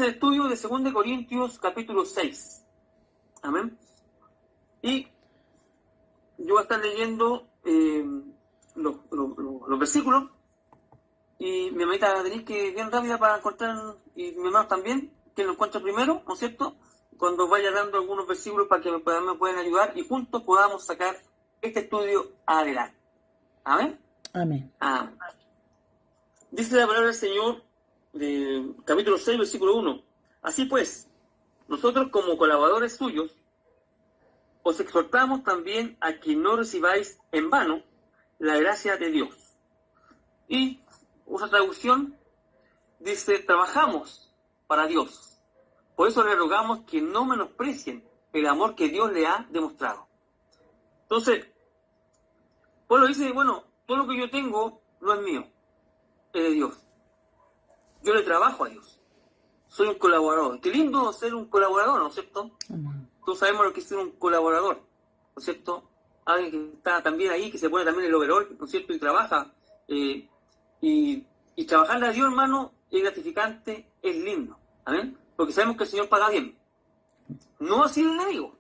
el estudio de 2 Corintios capítulo 6. Amén. Y yo voy a estar leyendo los versículos, y mi mamita tenéis que ir bien rápida para encontrar, y mi hermano también, que lo encuentre primero, ¿no es cierto? Cuando vaya dando algunos versículos para que me puedan ayudar y juntos podamos sacar este estudio adelante. Amén. Amén. Amén. Dice la palabra del Señor, de capítulo 6, versículo 1. Así pues, nosotros como colaboradores suyos, os exhortamos también a que no recibáis en vano la gracia de Dios. Y otra traducción dice, trabajamos para Dios. Por eso le rogamos que no menosprecien el amor que Dios le ha demostrado. Entonces, Pablo dice, bueno, todo lo que yo tengo no es mío, es de Dios. Yo le trabajo a Dios. Soy un colaborador. Qué lindo ser un colaborador, ¿no es cierto? Todos sabemos lo que es ser un colaborador, ¿no es cierto? Alguien que está también ahí, que se pone también el overall, ¿no es cierto? Y trabaja. Y trabajarle a Dios, hermano, es gratificante, es lindo. ¿Amén? Porque sabemos que el Señor paga bien. No así el enemigo.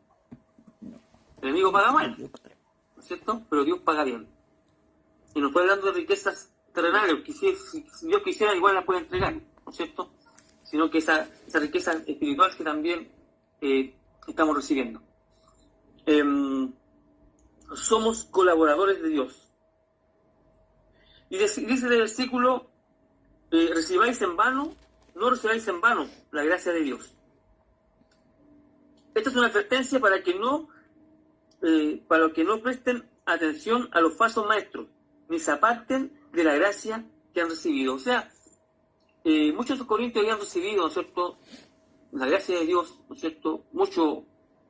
El enemigo paga mal, ¿no es cierto? Pero Dios paga bien. Y nos puede dando de riquezas terrenales, que si Dios quisiera, igual las puede entregar, ¿no es cierto? Sino que esa riqueza espiritual que también estamos recibiendo. Somos colaboradores de Dios. Y dice el versículo, recibáis en vano, no recibáis en vano la gracia de Dios. Esta es una advertencia para que no presten atención a los falsos maestros, ni se aparten de la gracia que han recibido. O sea, muchos de los corintios habían recibido, ¿no es cierto?, la gracia de Dios, ¿no es cierto? Muchos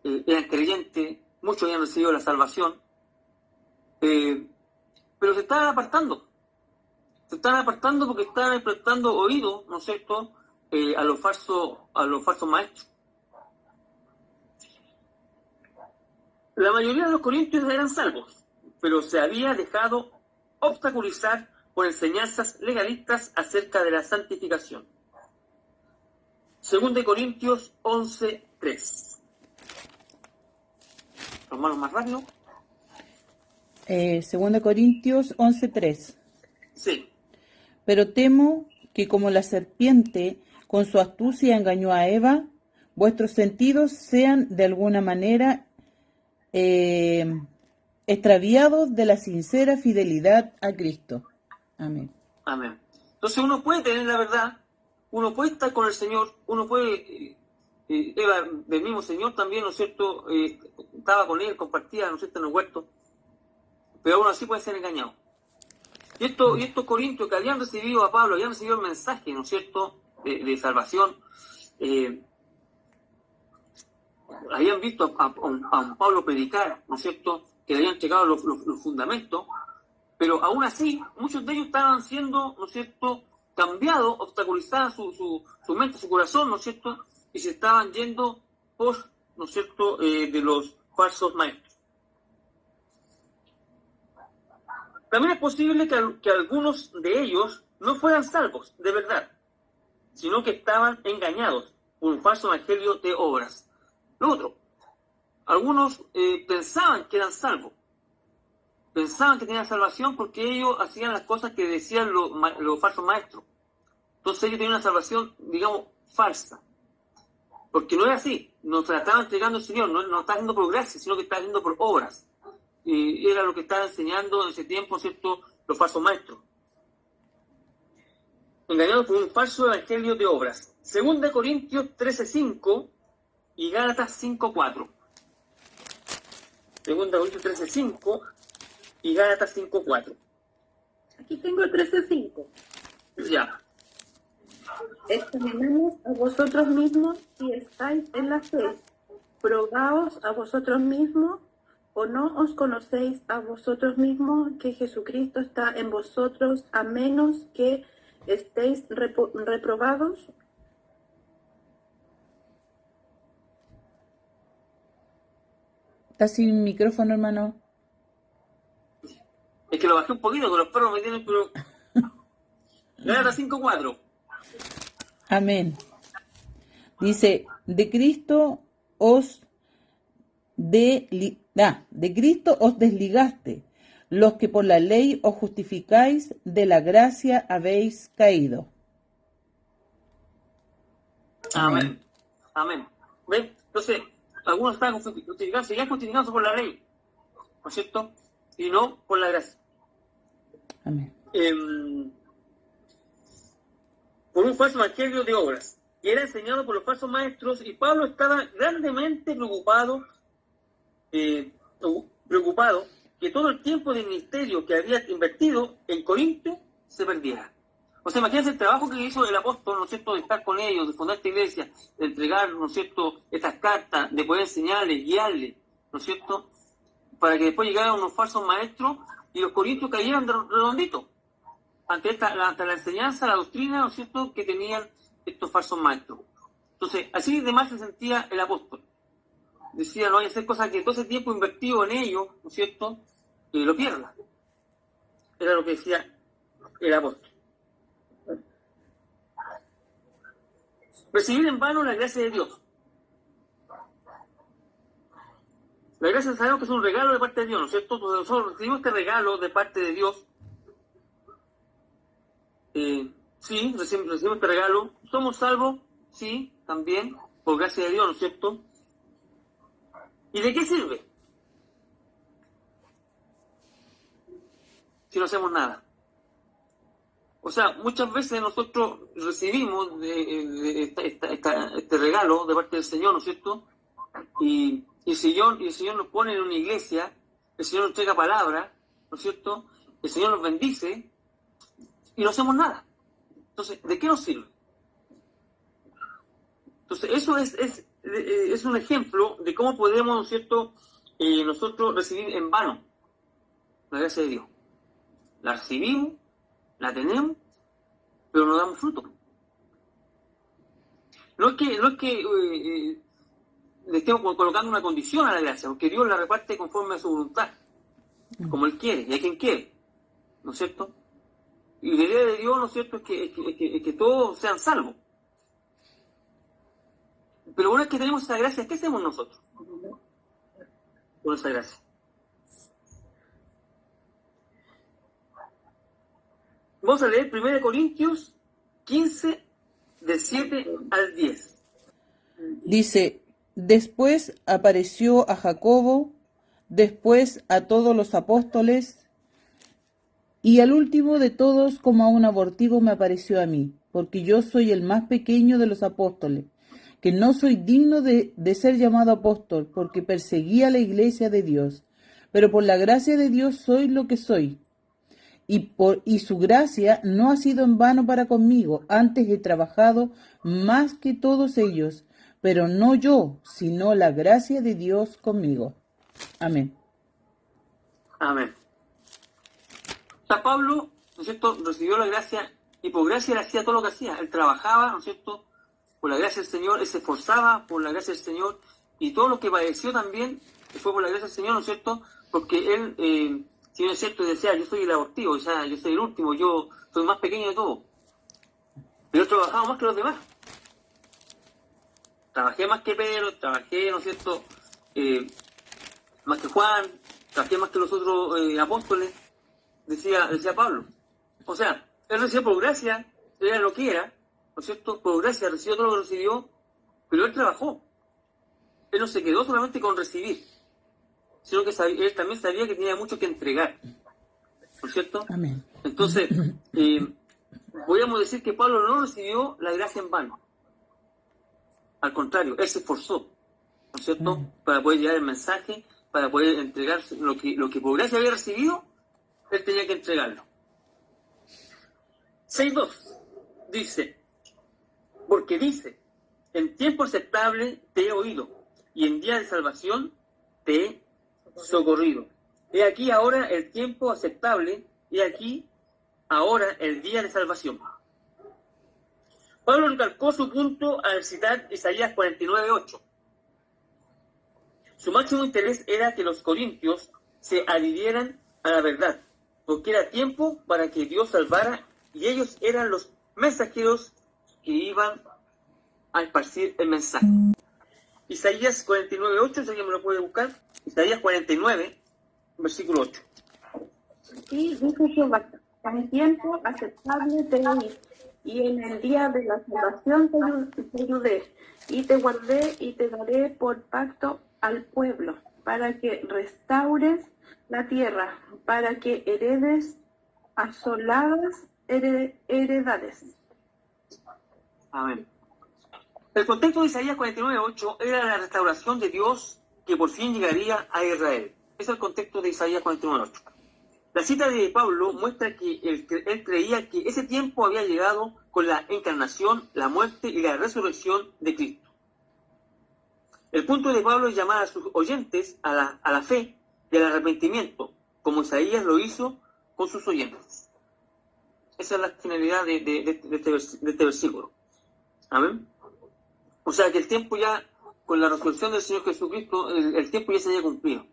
eran creyentes, muchos habían recibido la salvación, pero se estaban apartando. Se estaban apartando porque estaban prestando oído, ¿no es cierto?, a los falsos maestros. La mayoría de los corintios eran salvos, pero se había dejado obstaculizar por enseñanzas legalistas acerca de la santificación. 2 Corintios 11:3. Hermanos, más rápido. 2 Corintios 11:3. Sí. Pero temo que como la serpiente con su astucia engañó a Eva, vuestros sentidos sean de alguna manera extraviados de la sincera fidelidad a Cristo. Amén. Amén. Entonces uno puede tener la verdad, uno puede estar con el Señor, uno puede, Eva, del mismo Señor también, ¿no es cierto?, estaba con él, compartía, ¿no es cierto?, en el huerto, pero aún así puede ser engañado. Y estos corintios que habían recibido a Pablo, habían recibido el mensaje, ¿no es cierto?, de salvación, habían visto a Pablo predicar, ¿no es cierto?, que le habían llegado los fundamentos, pero aún así, muchos de ellos estaban siendo, ¿no es cierto?, cambiados, obstaculizadas su mente, su corazón, ¿no es cierto?, y se estaban yendo por, ¿no es cierto?, de los falsos maestros. También es posible que algunos de ellos no fueran salvos, de verdad, sino que estaban engañados por un falso evangelio de obras. Lo otro, algunos pensaban que eran salvos, pensaban que tenían salvación porque ellos hacían las cosas que decían los falsos maestros. Entonces ellos tenían una salvación, digamos, falsa. Porque no era así, no se la estaba entregando el Señor, no estaba haciendo por gracia, sino que estaba haciendo por obras. Y era lo que estaban enseñando en ese tiempo, ¿cierto?, los falsos maestros. Engañados por un falso evangelio de obras. 2 Corintios 13:5 y Gálatas 5:4. 2 Corintios 13:5 y Gálatas 5:4. Aquí tengo el 13:5. Ya. Examinaos a vosotros mismos si estáis en la fe. Probaos a vosotros mismos, o no os conocéis a vosotros mismos que Jesucristo está en vosotros, a menos que estéis reprobados. ¿Está sin micrófono, hermano? Es que lo bajé un poquito, que los perros me tienen, pero... Gálatas 5:4. Amén. Dice, de Cristo os desligaste, los que por la ley os justificáis, de la gracia habéis caído. Amén. Amén. ¿Ven? Entonces, algunos están justificados, seguían justificados por la ley, ¿no es cierto? Y no por la gracia. Amén. Por un falso evangelio de obras, y era enseñado por los falsos maestros, y Pablo estaba grandemente preocupado que todo el tiempo de ministerio que había invertido en Corinto se perdiera. O sea, imagínense el trabajo que hizo el apóstol, ¿no es cierto?, de estar con ellos, de fundar esta iglesia, de entregar, ¿no es cierto?, estas cartas, de poder enseñarles, guiarles, ¿no es cierto?, para que después llegaran unos falsos maestros y los corintios cayeran redonditos ante la enseñanza, la doctrina, ¿no es cierto?, que tenían estos falsos maestros. Entonces, así de mal se sentía el apóstol. Decía, no hay que hacer cosas que todo ese tiempo invertido en ello, ¿no es cierto?, lo pierda. Era lo que decía el apóstol. Recibir en vano la gracia de Dios. La gracia sabemos que es un regalo de parte de Dios, ¿no es cierto? Entonces nosotros recibimos este regalo de parte de Dios. Sí, recibimos este regalo. ¿Somos salvos? Sí, también, por gracia de Dios, ¿no es cierto? ¿Y de qué sirve? Si no hacemos nada. O sea, muchas veces nosotros recibimos este regalo de parte del Señor, ¿no es cierto? Y el Señor nos pone en una iglesia, el Señor nos entrega palabra, ¿no es cierto? El Señor nos bendice y no hacemos nada. Entonces, ¿de qué nos sirve? Entonces, eso es un ejemplo de cómo podemos, ¿no es cierto?, nosotros recibir en vano la gracia de Dios. La recibimos, la tenemos, pero no damos fruto. No es que le estemos colocando una condición a la gracia, porque Dios la reparte conforme a su voluntad, como Él quiere y a quien quiere, ¿no es cierto? Y la idea de Dios, ¿no es cierto?, es que todos sean salvos. Pero una vez que tenemos esa gracia, ¿qué hacemos nosotros con esa gracia? Vamos a leer 1 Corintios 15, del 7 al 10. Dice, después apareció a Jacobo, después a todos los apóstoles, y al último de todos, como a un abortigo, me apareció a mí, porque yo soy el más pequeño de los apóstoles, que no soy digno de ser llamado apóstol, porque perseguía la iglesia de Dios. Pero por la gracia de Dios soy lo que soy. Y su gracia no ha sido en vano para conmigo. Antes he trabajado más que todos ellos, pero no yo, sino la gracia de Dios conmigo. Amén. Amén. O sea, Pablo, ¿no es cierto?, recibió la gracia y por gracia él hacía todo lo que hacía. Él trabajaba, ¿no es cierto?, por la gracia del Señor, él se esforzaba por la gracia del Señor y todo lo que padeció también fue por la gracia del Señor, ¿no es cierto?, porque él... si no es cierto, decía, yo soy el abortivo, o sea, yo soy el último, yo soy el más pequeño de todos. Pero yo trabajaba más que los demás. Trabajé más que Pedro, trabajé, ¿no es cierto?, más que Juan, trabajé más que los otros apóstoles, decía Pablo. O sea, él recibió por gracia, era lo que era, ¿no es cierto?, por gracia recibió todo lo que recibió, pero él trabajó. Él no se quedó solamente con recibir, sino que él también sabía que tenía mucho que entregar, ¿no es cierto? Amén. Entonces, podríamos decir que Pablo no recibió la gracia en vano. Al contrario, él se esforzó, ¿no es cierto?, para poder llevar el mensaje, para poder entregar lo que por gracia había recibido, él tenía que entregarlo. 6.2 dice, porque dice, en tiempo aceptable te he oído, y en día de salvación te he socorrido. He aquí ahora el tiempo aceptable, he aquí ahora el día de salvación. Pablo recalcó su punto al citar Isaías 49:8. Su máximo interés era que los corintios se adhirieran a la verdad, porque era tiempo para que Dios salvara y ellos eran los mensajeros que iban a esparcir el mensaje. Isaías 49:8, si alguien me lo puede buscar. Isaías 49, versículo 8. Y dice Jehová, en tiempo aceptable te oí, y en el día de la salvación te ayudé, y te guardé y te daré por pacto al pueblo, para que restaures la tierra, para que heredes asoladas heredades. Amén. El contexto de Isaías 49:8 era la restauración de Dios que por fin llegaría a Israel. Ese es el contexto de Isaías 49:8. La cita de Pablo muestra que él creía que ese tiempo había llegado con la encarnación, la muerte y la resurrección de Cristo. El punto de Pablo es llamar a sus oyentes a la fe y al arrepentimiento, como Isaías lo hizo con sus oyentes. Esa es la finalidad de este versículo. Amén. O sea que el tiempo ya, con la resurrección del Señor Jesucristo, el tiempo ya se había cumplido.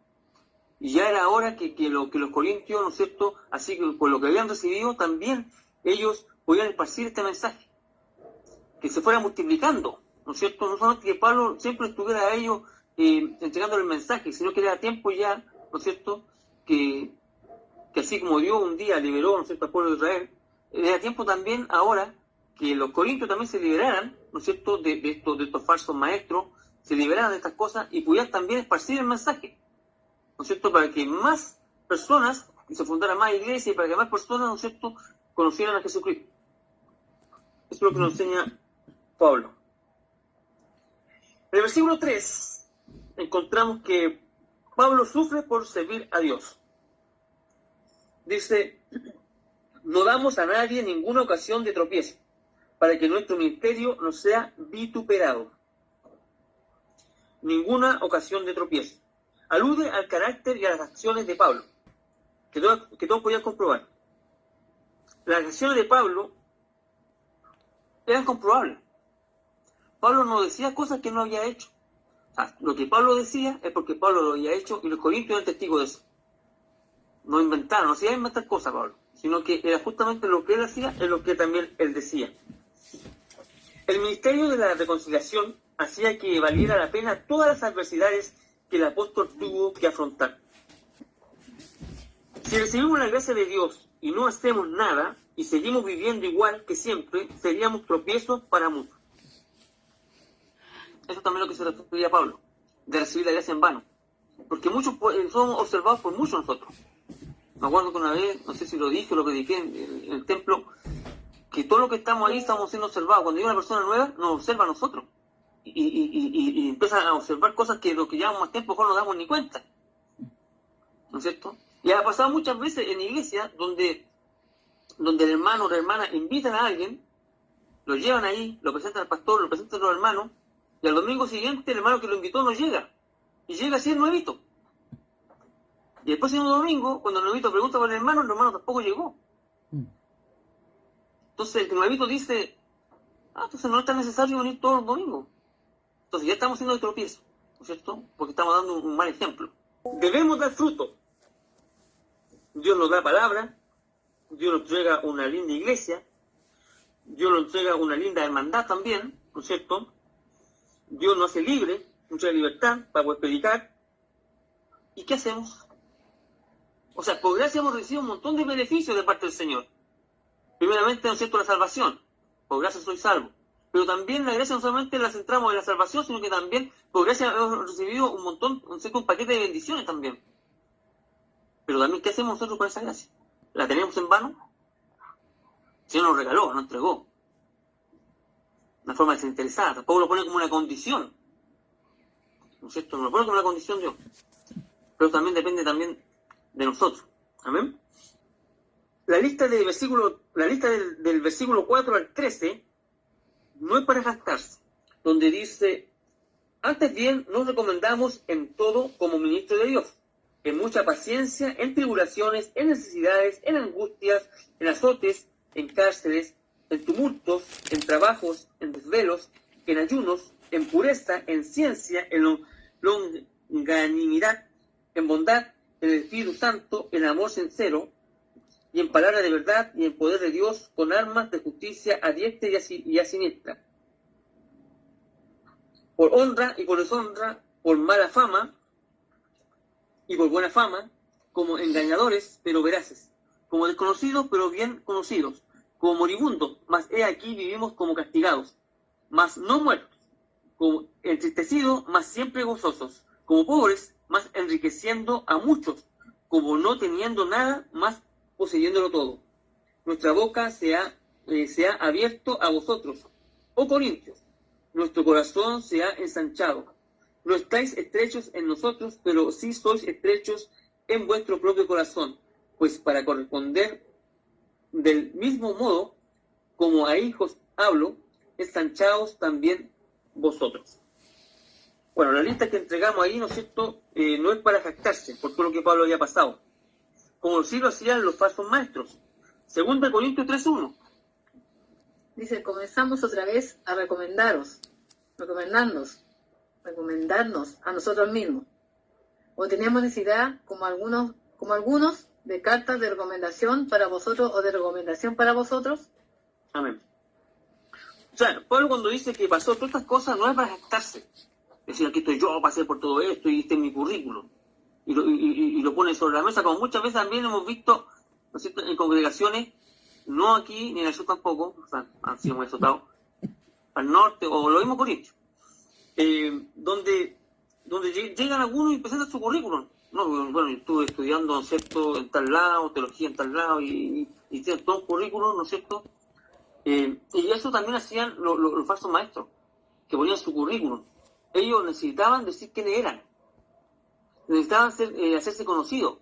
Y ya era hora que los corintios, ¿no es cierto?, así que por lo que habían recibido, también ellos podían esparcir este mensaje. Que se fuera multiplicando, ¿no es cierto? No solamente que Pablo siempre estuviera a ellos entregando el mensaje, sino que era tiempo ya, ¿no es cierto?, que así como Dios un día liberó, ¿no es cierto?, al pueblo de Israel, era tiempo también ahora que los corintios también se liberaran, ¿no es cierto?, de estos falsos maestros, se liberaran de estas cosas y pudieran también esparcir el mensaje, ¿no es cierto?, para que más personas, y se fundara más iglesias, y para que más personas, ¿no es cierto?, conocieran a Jesucristo. Eso es lo que nos enseña Pablo. En el versículo 3 encontramos que Pablo sufre por servir a Dios. Dice, no damos a nadie ninguna ocasión de tropiezo, para que nuestro ministerio no sea vituperado. Ninguna ocasión de tropiezo. Alude al carácter y a las acciones de Pablo, que todos podían comprobar. Las acciones de Pablo eran comprobables. Pablo no decía cosas que no había hecho. O sea, lo que Pablo decía es porque Pablo lo había hecho y los corintios eran testigos de eso. No inventaron, no se iba a inventar cosas, Pablo, sino que era justamente lo que él hacía, es lo que también él decía. El ministerio de la reconciliación hacía que valiera la pena todas las adversidades que el apóstol tuvo que afrontar. Si recibimos la gracia de Dios y no hacemos nada y seguimos viviendo igual que siempre, seríamos tropiezos para muchos. Eso también es lo que se refería a Pablo, de recibir la gracia en vano. Porque muchos somos observados por muchos nosotros. Me acuerdo que una vez, no sé si lo dije o lo prediqué en el templo, que todo lo que estamos ahí estamos siendo observados. Cuando llega una persona nueva, nos observa a nosotros. Y empieza a observar cosas que lo que llevamos más tiempo mejor no damos ni cuenta. ¿No es cierto? Y ha pasado muchas veces en iglesias donde el hermano o la hermana invitan a alguien, lo llevan ahí, lo presentan al pastor, lo presentan a los hermanos, y al domingo siguiente el hermano que lo invitó no llega. Y llega así el nuevito. Y el próximo domingo, cuando el nuevito pregunta por el hermano tampoco llegó. Entonces el nuevito dice, entonces no es tan necesario venir todos los domingos. Entonces ya estamos siendo de tropiezo, ¿no es cierto? Porque estamos dando un mal ejemplo. Debemos dar fruto. Dios nos da palabra, Dios nos entrega una linda iglesia, Dios nos entrega una linda hermandad también, ¿no es cierto? Dios nos hace libre, mucha libertad para poder predicar. ¿Y qué hacemos? O sea, por gracia hemos recibido un montón de beneficios de parte del Señor. Primeramente, ¿no es cierto?, la salvación. Por gracia soy salvo. Pero también la gracia no solamente la centramos en la salvación, sino que también por gracia hemos recibido un montón, un paquete de bendiciones también. Pero también, ¿qué hacemos nosotros con esa gracia? ¿La tenemos en vano? El Señor nos regaló, nos entregó. Una forma desinteresada. Tampoco lo pone como una condición. ¿No es cierto? No lo pone como una condición Dios. Pero también depende también de nosotros. Amén. La lista del versículo 4 al 13 no es para jactarse, donde dice, antes bien nos recomendamos en todo como ministro de Dios, en mucha paciencia, en tribulaciones, en necesidades, en angustias, en azotes, en cárceles, en tumultos, en trabajos, en desvelos, en ayunos, en pureza, en ciencia, en longanimidad, en bondad, en el Espíritu Santo, en amor sincero, y en palabra de verdad, y en poder de Dios, con armas de justicia a diestra y a siniestra. por honra y por deshonra, por mala fama y por buena fama, como engañadores, pero veraces, como desconocidos, pero bien conocidos, como moribundos, mas he aquí vivimos como castigados, mas no muertos, como entristecidos, mas siempre gozosos, como pobres, mas enriqueciendo a muchos, como no teniendo nada, mas poseyéndolo todo. Nuestra boca se ha abierto a vosotros, oh Corintios, nuestro corazón se ha ensanchado. No estáis estrechos en nosotros, pero sí sois estrechos en vuestro propio corazón, pues para corresponder del mismo modo como a hijos hablo, ensanchaos también vosotros. Bueno, la lista que entregamos ahí, ¿no es cierto?, no es para jactarse por todo lo que Pablo había pasado, como sí lo hacían los falsos maestros. Segunda de Corintios 3:1. Dice, comenzamos otra vez a recomendarnos a nosotros mismos. O teníamos necesidad, como algunos, de cartas de recomendación para vosotros o de recomendación para vosotros. Amén. O sea, Pablo cuando dice que pasó todas estas cosas no es para jactarse. Decir, aquí estoy yo, pasé por todo esto y este es mi currículum. Y lo pone sobre la mesa, como muchas veces también hemos visto, ¿no es cierto?, en congregaciones, no aquí ni en el sur tampoco, o sea, han sido muy azotados, al norte, o lo mismo Corintios, donde llegan algunos y presentan su currículum. No, bueno, yo estuve estudiando, ¿no es cierto?, en tal lado, teología en tal lado, y tienen todo un currículum, ¿no es cierto? Y eso también hacían los falsos maestros, que ponían su currículum. Ellos necesitaban decir quiénes eran, necesitaban hacerse conocidos,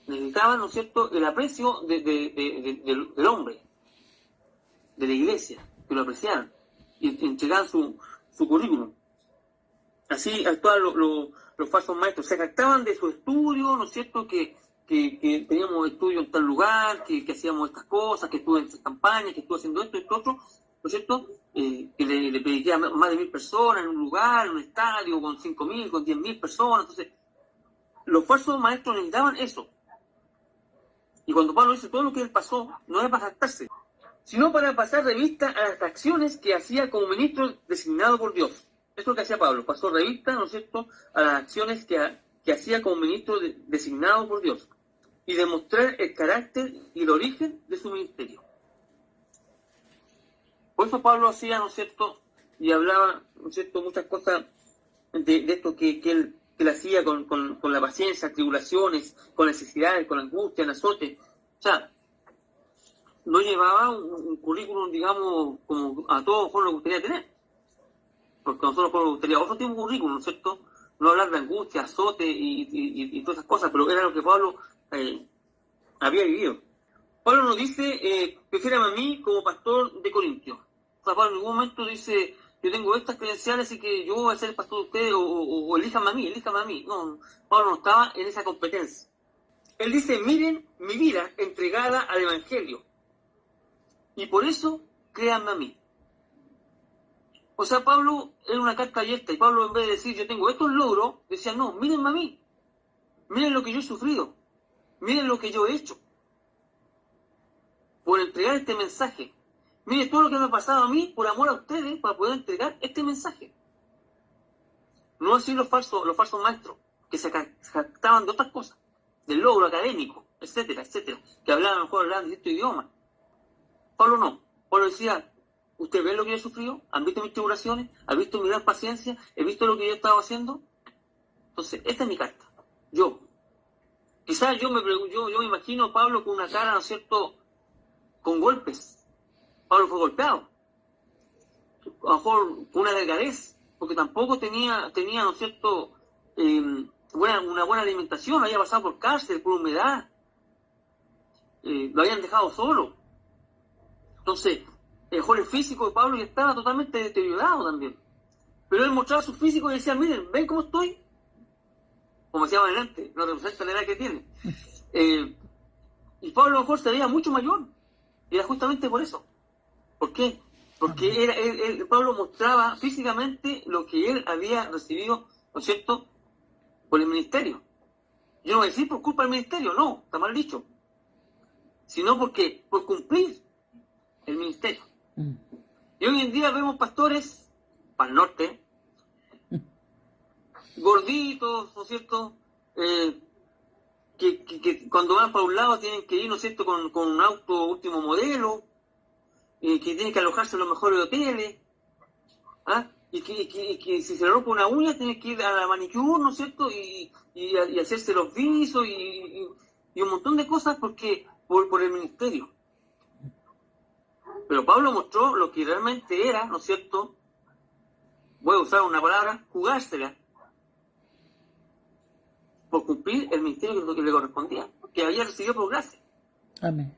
necesitaban, ¿no es cierto?, el aprecio del hombre, de la iglesia, que lo apreciaran y entregaban su currículum. Así actuaban los falsos maestros, se jactaban de su estudio, ¿no es cierto?, que teníamos estudio en tal lugar, que hacíamos estas cosas, que estuve en estas campañas, que estuve haciendo esto y esto otro, ¿no es cierto?, que le prediqué a más de 1.000 personas en un lugar, en un estadio, con 5.000, con 10.000 personas. Entonces, los falsos maestros necesitaban eso. Y cuando Pablo dice todo lo que él pasó, no es para jactarse, sino para pasar revista a las acciones que hacía como ministro designado por Dios. Eso es lo que hacía Pablo, pasó revista, ¿no es cierto?, a las acciones que hacía como ministro designado por Dios, y demostrar el carácter y el origen de su ministerio. Por eso Pablo hacía, ¿no es cierto?, y hablaba, ¿no es cierto?, muchas cosas de esto que él hacía con la paciencia, tribulaciones, con necesidades, con angustia, en azote. O sea, no llevaba un currículum, digamos, como a todos nos gustaría tener. Porque a nosotros nos gustaría otro tipo de currículum, ¿no es cierto? No hablar de angustia, azote y todas esas cosas, pero era lo que Pablo había vivido. Pablo nos dice, prefiérame a mí como pastor de Corintios. O sea, Pablo en ningún momento dice, yo tengo estas credenciales y que yo voy a ser el pastor de ustedes, o elíjame a mí. No, Pablo no estaba en esa competencia. Él dice, miren mi vida entregada al Evangelio, y por eso créanme a mí. O sea, Pablo era una carta abierta, y Pablo, en vez de decir, yo tengo estos logros, decía, no, mírenme a mí, miren lo que yo he sufrido, miren lo que yo he hecho por entregar este mensaje. Miren todo lo que me ha pasado a mí por amor a ustedes para poder entregar este mensaje. No así los falsos maestros, que se jactaban de otras cosas, del logro académico, etcétera, que hablaban de cierto idioma. Pablo no. Pablo decía, ¿ustedes ven lo que yo he sufrido? ¿Han visto mis tribulaciones? ¿Han visto mi gran paciencia? ¿He visto lo que yo he estado haciendo? Entonces, esta es mi carta. Quizás yo me imagino a Pablo con una cara, ¿no es cierto?, con golpes. Pablo fue golpeado. A lo mejor con una delgadez, porque tampoco tenía, ¿no es cierto?, una buena alimentación, había pasado por cárcel, por humedad. Lo habían dejado solo. Entonces, el mejor físico de Pablo ya estaba totalmente deteriorado también. Pero él mostraba su físico y decía, miren, ¿ven cómo estoy? Como decíamos adelante, no representa la edad que tiene. Y Pablo a lo mejor se veía mucho mayor. Y era justamente por eso. ¿Por qué? Porque Pablo mostraba físicamente lo que él había recibido, ¿no es cierto?, por el ministerio. Yo no voy a decir por culpa del ministerio, no, está mal dicho. Sino porque por cumplir el ministerio. Y hoy en día vemos pastores, para el norte, gorditos, ¿no es cierto? Que cuando van para un lado tienen que ir, ¿no es cierto?, con un auto último modelo, que tienen que alojarse en los mejores hoteles, ¿ah? Y que si se le rompe una uña tienen que ir a la manicure, ¿no es cierto?, y hacerse los visos y un montón de cosas por el ministerio. Pero Pablo mostró lo que realmente era, ¿no es cierto?, voy a usar una palabra, jugársela, por cumplir el ministerio que le correspondía, que había recibido por gracia. Amén.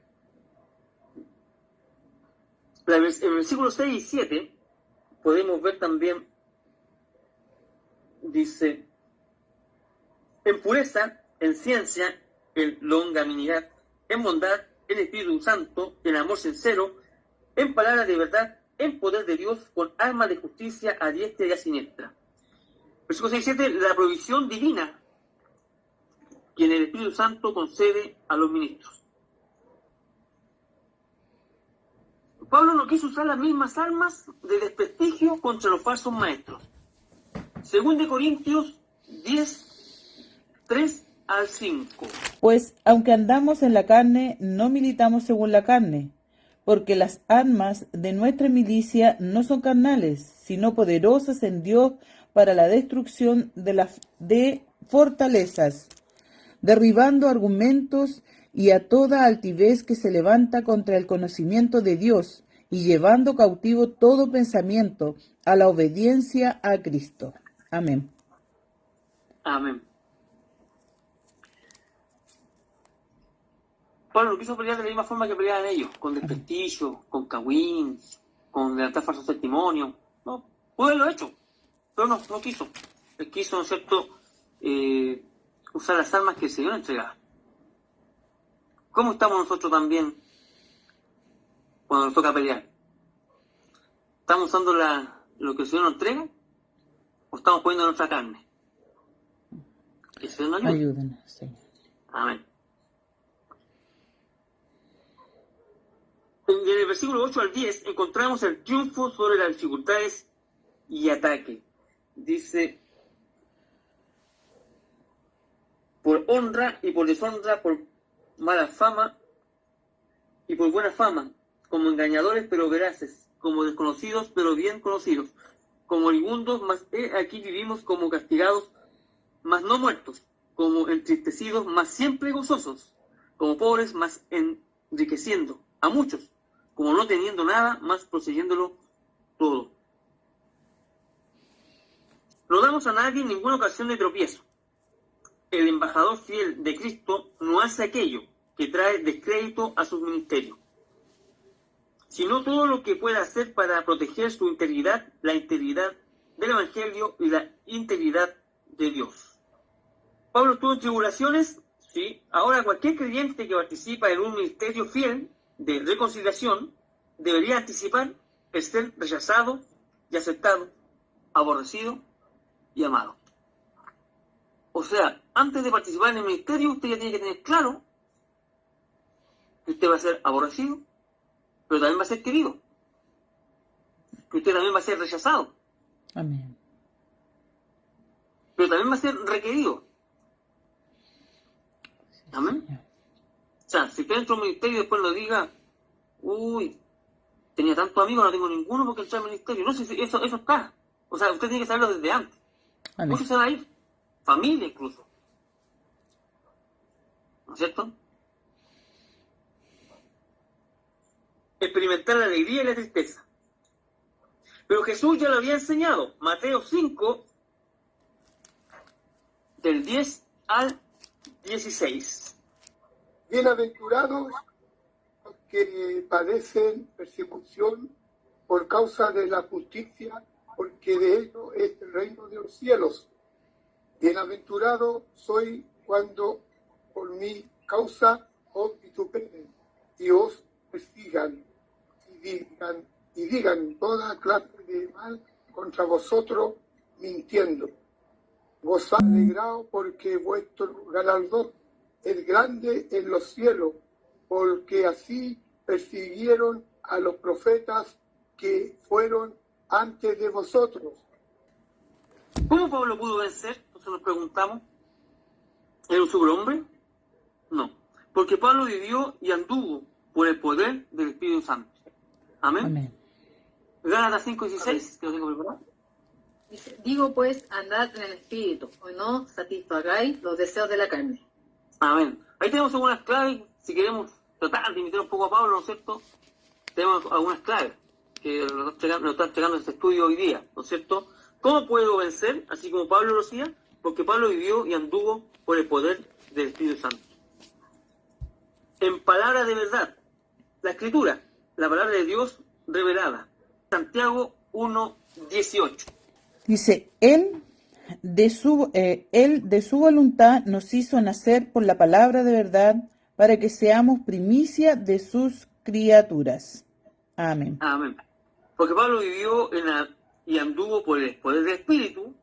En el versículo 6 y 7 podemos ver también, dice, en pureza, en ciencia, en longanimidad, en bondad, en Espíritu Santo, en amor sincero, en palabras de verdad, en poder de Dios, con armas de justicia a diestra y a siniestra. Versículo 6 y 7, la provisión divina que el Espíritu Santo concede a los ministros. Pablo no quiso usar las mismas armas de desprestigio contra los falsos maestros. Según de Corintios 10, 3 al 5. Pues aunque andamos en la carne, no militamos según la carne, porque las armas de nuestra milicia no son carnales, sino poderosas en Dios para la destrucción de fortalezas, derribando argumentos y a toda altivez que se levanta contra el conocimiento de Dios, y llevando cautivo todo pensamiento a la obediencia a Cristo. Amén. Amén. Pablo no quiso pelear de la misma forma que peleaban ellos, con desprestigio, con cagüín, con levantar falsos testimonios. No, puede haberlo hecho, pero no quiso. Él quiso, ¿no es cierto?, usar las armas que el Señor entregaba. ¿Cómo estamos nosotros también cuando nos toca pelear? ¿Estamos usando lo que el Señor nos entrega o estamos poniendo nuestra carne? Que el Señor nos ayude. Ayúdanos, Señor. Amén. En el versículo 8 al 10 encontramos el triunfo sobre las dificultades y ataque. Dice, por honra y por deshonra, por mala fama y por buena fama, como engañadores pero veraces, como desconocidos pero bien conocidos, como moribundos, mas aquí vivimos, como castigados, mas no muertos, como entristecidos, mas siempre gozosos, como pobres, mas enriqueciendo a muchos, como no teniendo nada, mas poseyéndolo todo. No damos a nadie en ninguna ocasión de tropiezo. El embajador fiel de Cristo no hace aquello que trae descrédito a su ministerio, sino todo lo que pueda hacer para proteger su integridad, la integridad del Evangelio y la integridad de Dios. Pablo estuvo en tribulaciones, sí. Ahora cualquier creyente que participa en un ministerio fiel de reconciliación debería anticipar el ser rechazado y aceptado, aborrecido y amado. O sea, antes de participar en el ministerio, usted ya tiene que tener claro que usted va a ser aborrecido, pero también va a ser querido, que usted también va a ser rechazado. Amén. Pero también va a ser requerido. Amén. O sea, si usted entra a un ministerio y después lo diga, uy, tenía tantos amigos, no tengo ninguno porque entré al ministerio. No sé si eso está. O sea, usted tiene que saberlo desde antes. Amén. Muchos se van a ir. Familia incluso. ¿No es cierto? Experimentar la alegría y la tristeza. Pero Jesús ya lo había enseñado. Mateo 5, del 10 al 16. Bienaventurados los que padecen persecución por causa de la justicia, porque de ellos es el reino de los cielos. Bienaventurado soy cuando por mi causa os vituperen y os persigan y digan toda clase de mal contra vosotros, mintiendo. Gozad alegraos porque vuestro galardón es grande en los cielos, porque así persiguieron a los profetas que fueron antes de vosotros. ¿Cómo Pablo pudo vencer Entonces nos preguntamos, ¿era un superhombre? No, porque Pablo vivió y anduvo por el poder del Espíritu Santo. Amén. Amén. Gálatas 5:16, que lo tengo preparado. Dice, digo pues, andad en el espíritu, o no satisfagáis los deseos de la carne. Amén. Ahí tenemos algunas claves, si queremos tratar de imitar un poco a Pablo, ¿no es cierto? Tenemos algunas claves que nos está entregando este estudio hoy día, ¿no es cierto? ¿Cómo puedo vencer, así como Pablo lo hacía? Porque Pablo vivió y anduvo por el poder del Espíritu Santo. En palabra de verdad, la Escritura, la palabra de Dios revelada. Santiago 1:18. Dice, Él de su voluntad nos hizo nacer por la palabra de verdad para que seamos primicia de sus criaturas. Amén. Amén. Porque Pablo vivió y anduvo por el poder del Espíritu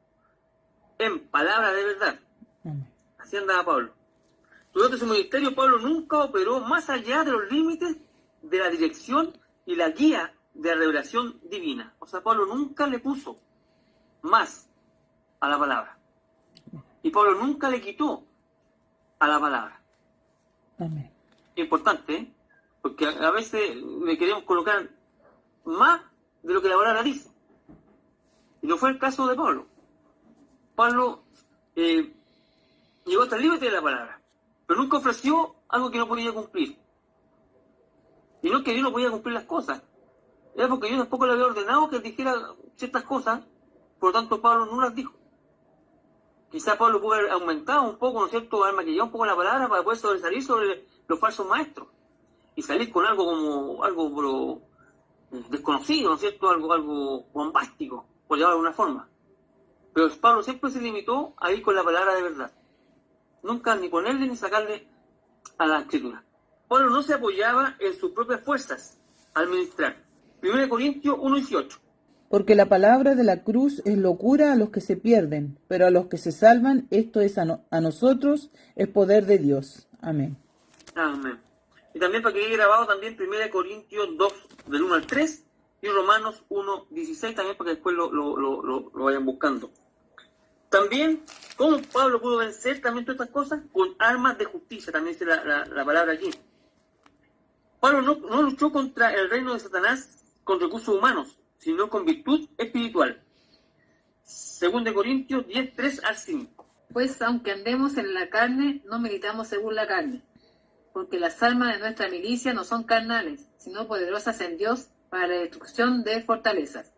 en palabra de verdad. Amén. Así andaba Pablo. Durante su ministerio, Pablo nunca operó más allá de los límites de la dirección y la guía de la revelación divina. O sea, Pablo nunca le puso más a la palabra. Y Pablo nunca le quitó a la palabra. Amén. Importante, ¿eh? Porque a veces le queremos colocar más de lo que la palabra dice. Y no fue el caso de Pablo. Pablo llegó hasta el límite de la palabra, pero nunca ofreció algo que no podía cumplir. Y no es que Dios no podía cumplir las cosas, era porque Dios tampoco le había ordenado que dijera ciertas cosas, por lo tanto Pablo no las dijo. Quizá Pablo pudo haber aumentado un poco, ¿no es cierto?, haber maquillado un poco la palabra para poder sobresalir sobre los falsos maestros y salir con algo como algo desconocido, ¿no es cierto?, algo bombástico, por llamarlo de alguna forma. Pero Pablo siempre se limitó a ir con la palabra de verdad. Nunca ni ponerle ni sacarle a la Escritura. Pablo no se apoyaba en sus propias fuerzas al ministrar. 1 Corintios 1:18. Porque la palabra de la cruz es locura a los que se pierden, pero a los que se salvan, esto es a nosotros, el poder de Dios. Amén. Amén. Y también para que quede grabado también 1 Corintios 2, del 1 al 3, y Romanos 1:16, también para que después lo vayan buscando. También, ¿cómo Pablo pudo vencer también todas estas cosas? Con armas de justicia, también dice la palabra aquí. Pablo no luchó contra el reino de Satanás con recursos humanos, sino con virtud espiritual. 2 Corintios 10, 3 al 5. Pues aunque andemos en la carne, no militamos según la carne, porque las armas de nuestra milicia no son carnales, sino poderosas en Dios para la destrucción de fortalezas,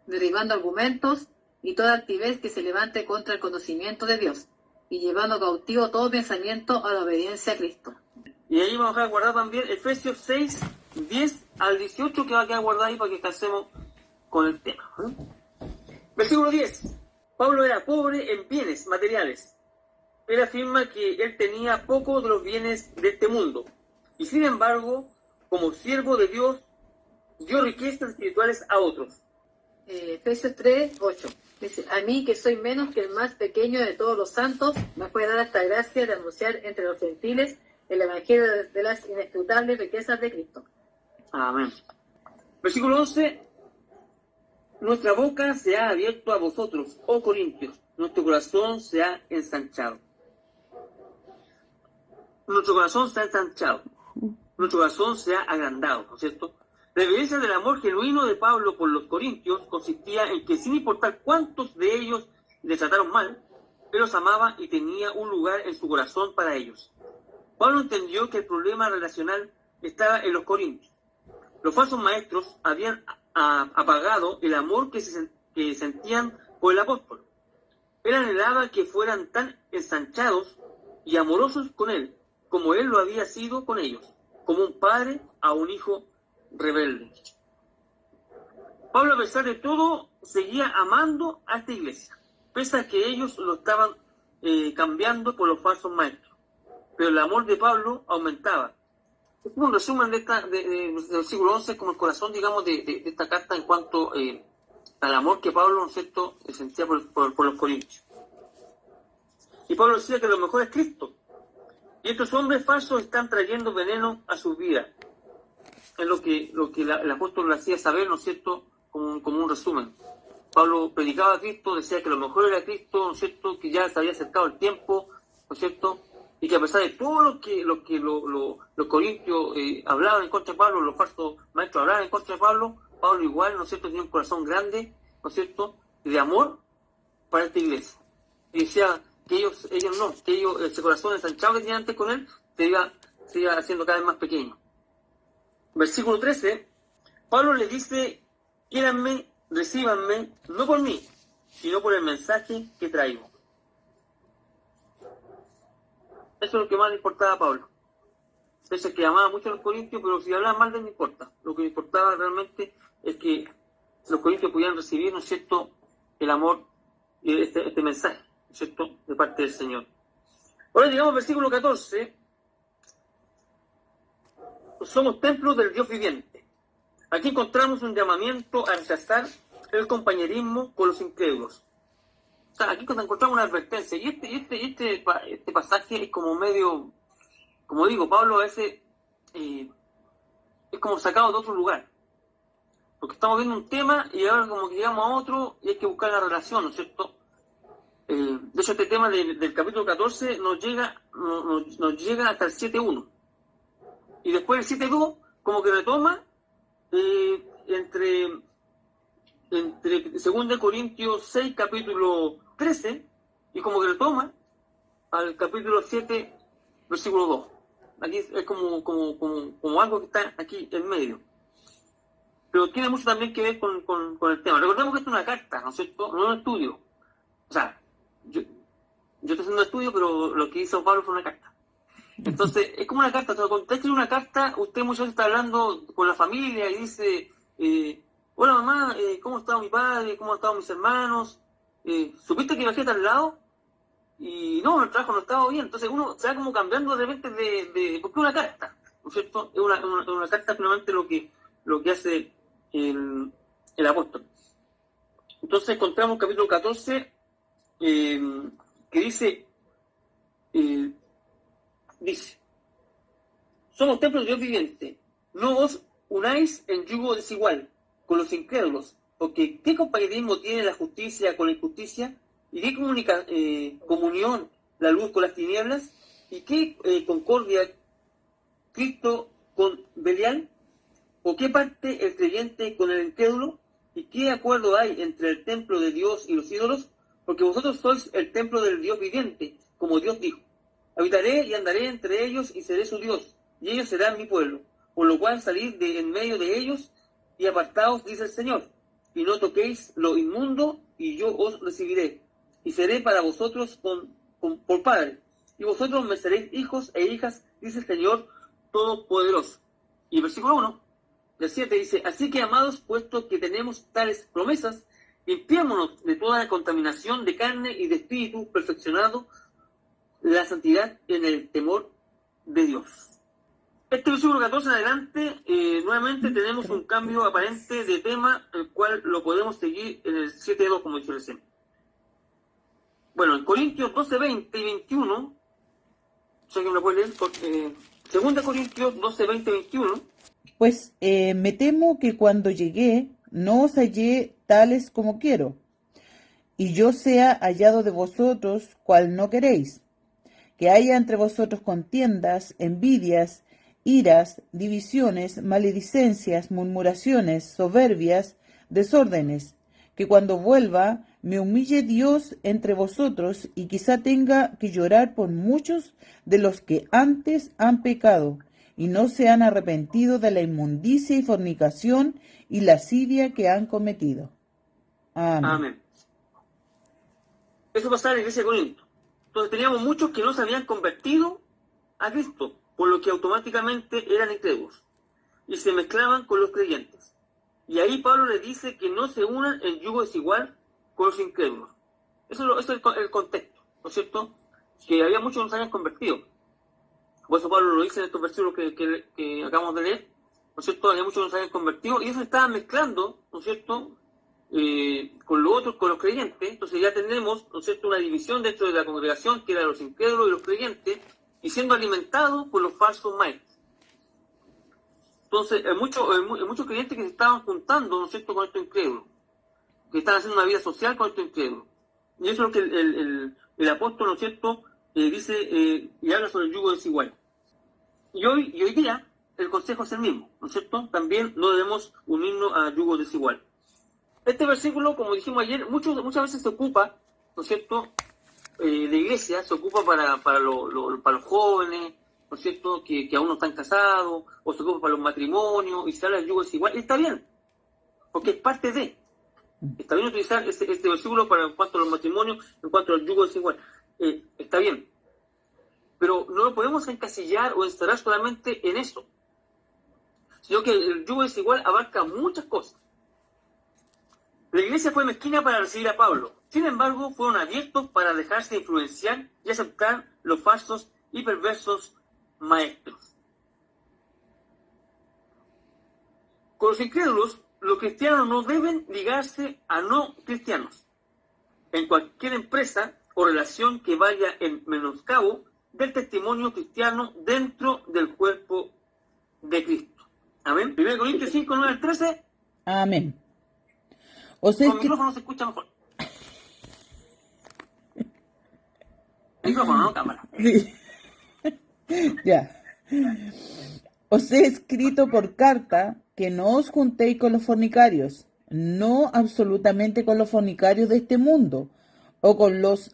derribando argumentos y toda altivez que se levante contra el conocimiento de Dios, y llevando cautivo todo pensamiento a la obediencia a Cristo. Y ahí vamos a guardar también Efesios 6, 10 al 18, que va a quedar guardado ahí para que casemos con el tema. Versículo 10. Pablo era pobre en bienes materiales. Él afirma que él tenía poco de los bienes de este mundo. Y sin embargo, como siervo de Dios, dio riquezas espirituales a otros. Efesios 3, 8. Dice, a mí que soy menos que el más pequeño de todos los santos, me fue dada esta gracia de anunciar entre los gentiles el evangelio de las inescrutables riquezas de Cristo. Amén. Versículo 11. Nuestra boca se ha abierto a vosotros, oh Corintios. Nuestro corazón se ha ensanchado. Nuestro corazón se ha ensanchado. Nuestro corazón se ha agrandado, ¿no es cierto? La evidencia del amor genuino de Pablo por los corintios consistía en que, sin importar cuántos de ellos le trataron mal, él los amaba y tenía un lugar en su corazón para ellos. Pablo entendió que el problema relacional estaba en los corintios. Los falsos maestros habían apagado el amor que sentían por el apóstol. Él anhelaba que fueran tan ensanchados y amorosos con él, como él lo había sido con ellos, como un padre a un hijo rebelde. Pablo, a pesar de todo, seguía amando a esta iglesia, pese a que ellos lo estaban cambiando por los falsos maestros. Pero el amor de Pablo aumentaba. Es como un resumen del versículo 11, como el corazón, digamos, de esta carta en cuanto al amor que Pablo, ¿no es cierto?, sentía por los corintios. Y Pablo decía que lo mejor es Cristo. Y estos hombres falsos están trayendo veneno a sus vidas. Es lo que el apóstol le hacía saber, ¿no es cierto?, como un resumen. Pablo predicaba a Cristo, decía que lo mejor era Cristo, ¿no es cierto?, que ya se había acercado el tiempo, ¿no es cierto?, y que a pesar de todo lo que los corintios hablaban en contra de Pablo, los falsos maestros hablaban en contra de Pablo, Pablo igual, ¿no es cierto?, tenía un corazón grande, ¿no es cierto?, de amor para esta iglesia. Y decía que ellos no, que ellos, ese corazón ensanchado que tenían antes con él, se iba haciendo cada vez más pequeño. Versículo 13, Pablo les dice: quiéranme, recíbanme, no por mí, sino por el mensaje que traigo. Eso es lo que más le importaba a Pablo. Pese a que amaba mucho a los corintios, pero si hablaban mal de él, no importa. Lo que le importaba realmente es que los corintios pudieran recibir, ¿no es cierto?, el amor y este mensaje, ¿no es cierto?, de parte del Señor. Ahora llegamos al versículo 14. Somos templos del Dios viviente. Aquí encontramos un llamamiento a rechazar el compañerismo con los incrédulos. O sea, aquí encontramos una advertencia. Y este pasaje es como medio, como digo, Pablo a veces es como sacado de otro lugar. Porque estamos viendo un tema y ahora como que llegamos a otro y hay que buscar la relación, ¿no es cierto? De hecho, este tema del capítulo 14 nos llega hasta el 7.1. Y después el 7.2 como que retoma entre 2 Corintios 6, capítulo 13, y como que retoma al capítulo 7, versículo 2. Aquí es como algo que está aquí en medio. Pero tiene mucho también que ver con el tema. Recordemos que esto es una carta, ¿no es cierto? No es un estudio. O sea, yo estoy haciendo un estudio, pero lo que hizo Pablo fue una carta. Entonces, es como una carta. Cuando usted escribe una carta, usted muchas veces está hablando con la familia y dice: hola mamá, ¿cómo ha estado mi padre? ¿Cómo han estado mis hermanos? ¿Supiste que bajé a tal lado? Y no, el trabajo no estaba bien. Entonces uno se va como cambiando de repente porque es una carta, ¿no es cierto? Es una carta finalmente lo que hace el apóstol. Entonces encontramos capítulo 14 que dice, somos templos de Dios viviente, no os unáis en yugo desigual con los incrédulos, porque ¿qué compañerismo tiene la justicia con la injusticia? ¿Y qué comunión la luz con las tinieblas? ¿Y qué concordia Cristo con Belial? ¿O qué parte el creyente con el incrédulo? ¿Y qué acuerdo hay entre el templo de Dios y los ídolos? Porque vosotros sois el templo del Dios viviente, como Dios dijo: habitaré y andaré entre ellos y seré su Dios, y ellos serán mi pueblo. Por lo cual salid de en medio de ellos y apartaos, dice el Señor, y no toquéis lo inmundo, y yo os recibiré, y seré para vosotros por padre, y vosotros me seréis hijos e hijas, dice el Señor Todopoderoso. Y el versículo 1, del 7 dice: así que, amados, puesto que tenemos tales promesas, limpiémonos de toda contaminación de carne y de espíritu, perfeccionado la santidad en el temor de Dios. Este versículo 14 en adelante, nuevamente tenemos un cambio aparente de tema, el cual lo podemos seguir en el 7.2, como dije recién. Bueno, en Corintios 12, 20 y 21, no sé quién lo puede leer, 2 Corintios 12, 20 y 21. Pues me temo que cuando llegué no os hallé tales como quiero, y yo sea hallado de vosotros cual no queréis, que haya entre vosotros contiendas, envidias, iras, divisiones, maledicencias, murmuraciones, soberbias, desórdenes, que cuando vuelva me humille Dios entre vosotros y quizá tenga que llorar por muchos de los que antes han pecado y no se han arrepentido de la inmundicia y fornicación y lascivia que han cometido. Amén. Amén. Eso pasaba en la iglesia de Corinto. Entonces teníamos muchos que no se habían convertido a Cristo, por lo que automáticamente eran incrédulos y se mezclaban con los creyentes. Y ahí Pablo les dice que no se unan en yugo desigual con los incrédulos. Eso es el contexto, ¿no es cierto? Que había muchos que no se habían convertido. Por eso Pablo lo dice en estos versículos que acabamos de leer, ¿no es cierto? Había muchos que no se habían convertido y eso se estaba mezclando, ¿no es cierto?, con los otros, con los creyentes. Entonces ya tenemos, ¿no es cierto?, una división dentro de la congregación que era los incrédulos y los creyentes, y siendo alimentados por los falsos maestros. Entonces, hay muchos creyentes que se estaban juntando, ¿no es cierto?, con estos incrédulos. que están haciendo una vida social con estos incrédulos. Y eso es lo que el apóstol, ¿no es cierto?, dice y habla sobre el yugo desigual. Y hoy día el consejo es el mismo, ¿no es cierto? También no debemos unirnos a yugo desigual. Este versículo, como dijimos ayer, muchas veces se ocupa, ¿no es cierto?, la iglesia se ocupa para los jóvenes, ¿no es cierto?, que aún no están casados, o se ocupa para los matrimonios, y se habla del yugo desigual, y está bien, porque es parte de. Está bien utilizar este versículo en cuanto a los matrimonios, en cuanto al yugo desigual. Está bien. Pero no lo podemos encasillar o encerrar solamente en eso, sino que el yugo desigual abarca muchas cosas. La iglesia fue mezquina para recibir a Pablo. Sin embargo, fueron abiertos para dejarse influenciar y aceptar los falsos y perversos maestros. Con los incrédulos, los cristianos no deben ligarse a no cristianos en cualquier empresa o relación que vaya en menoscabo del testimonio cristiano dentro del cuerpo de Cristo. Amén. 1 Corintios 5, 9 al 13. Amén. O sea, Con micrófono se escucha mejor. Micrófono, no cámara. Sí. Ya. Os he escrito por carta que no os juntéis con los fornicarios, no absolutamente con los fornicarios de este mundo, o con los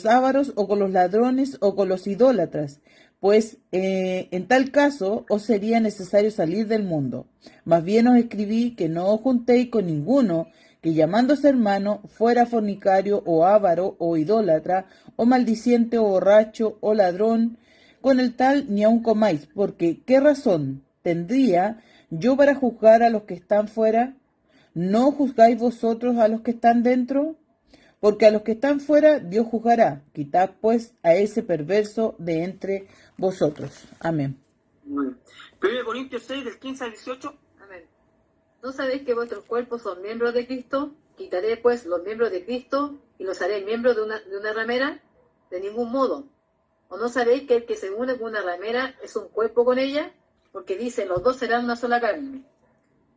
ávaros, o con los ladrones, o con los idólatras, pues en tal caso os sería necesario salir del mundo. Más bien os escribí que no os juntéis con ninguno que llamándose hermano fuera fornicario, o ávaro, o idólatra, o maldiciente, o borracho, o ladrón. Con el tal ni aun comáis, porque ¿qué razón tendría yo para juzgar a los que están fuera? ¿No juzgáis vosotros a los que están dentro? Porque a los que están fuera Dios juzgará. Quitad pues a ese perverso de entre vosotros. Amén. 1 Corintios 6, del 15 al 18. Amén. ¿No sabéis que vuestros cuerpos son miembros de Cristo? Quitaré pues los miembros de Cristo y los haré miembros de una ramera. De ningún modo. ¿O no sabéis que el que se une con una ramera es un cuerpo con ella? Porque dice, los dos serán una sola carne.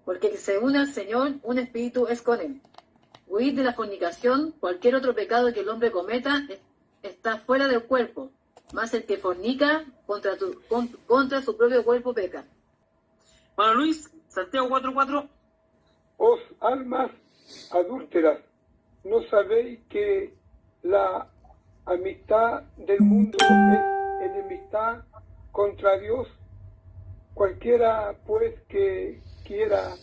Porque el que se une al Señor, un espíritu es con él. Huid de la fornicación. Cualquier otro pecado que el hombre cometa está fuera del cuerpo. Mas el que fornica contra su propio cuerpo peca. Bueno, Luis, Santiago 4:4. Os almas adúlteras, ¿no sabéis que la amistad del mundo es enemistad contra Dios? Cualquiera pues que quiera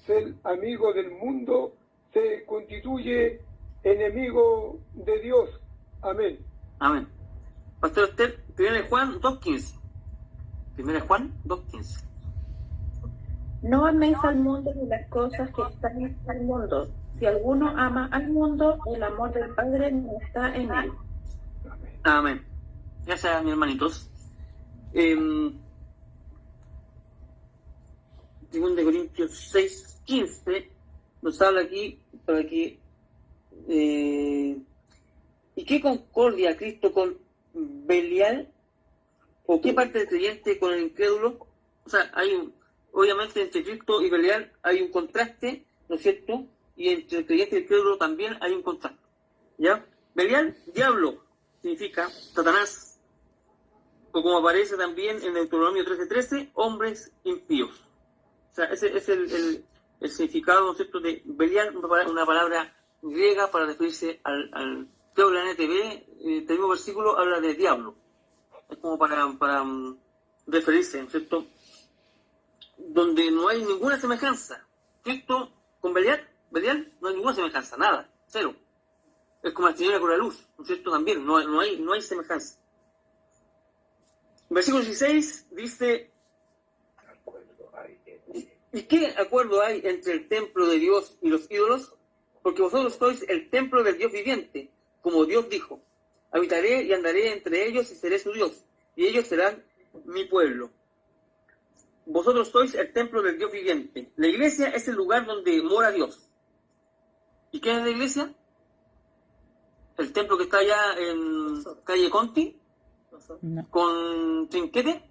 ser amigo del mundo se constituye enemigo de Dios. Amén. Amén. Pastor Esther, 1 Juan 2:15. 1 Juan 2:15. No améis al mundo ni las cosas que están en el mundo. Si alguno ama al mundo, el amor del Padre no está en él. Amén. Gracias, mis hermanitos. 2 Corintios 6:15 nos habla aquí para que ¿y qué concordia Cristo con Belial? ¿O qué parte del creyente con el incrédulo? O sea, obviamente entre Cristo y Belial hay un contraste, ¿no es cierto? Y entre el creyente y el incrédulo también hay un contraste. ¿Ya? Belial, diablo, significa Satanás. O como aparece también en Deuteronomio 13:13, hombres impíos. O sea, ese es el significado, ¿no es cierto?, de Belial, una palabra griega para referirse al creo que la NTV, este mismo versículo habla de diablo. Es como para referirse, ¿no es cierto?, donde no hay ninguna semejanza. Cristo con Belial no hay ninguna semejanza, nada, cero. Es como la tiniebla con la luz, ¿no es cierto?, también, no hay semejanza. Versículo 16 dice: ¿y qué acuerdo hay entre el templo de Dios y los ídolos? Porque vosotros sois el templo del Dios viviente, como Dios dijo: habitaré y andaré entre ellos y seré su Dios, y ellos serán mi pueblo. Vosotros sois el templo del Dios viviente. La iglesia es el lugar donde mora Dios. ¿Y qué es la iglesia? El templo que está allá en calle Conti, No. con Trinquete.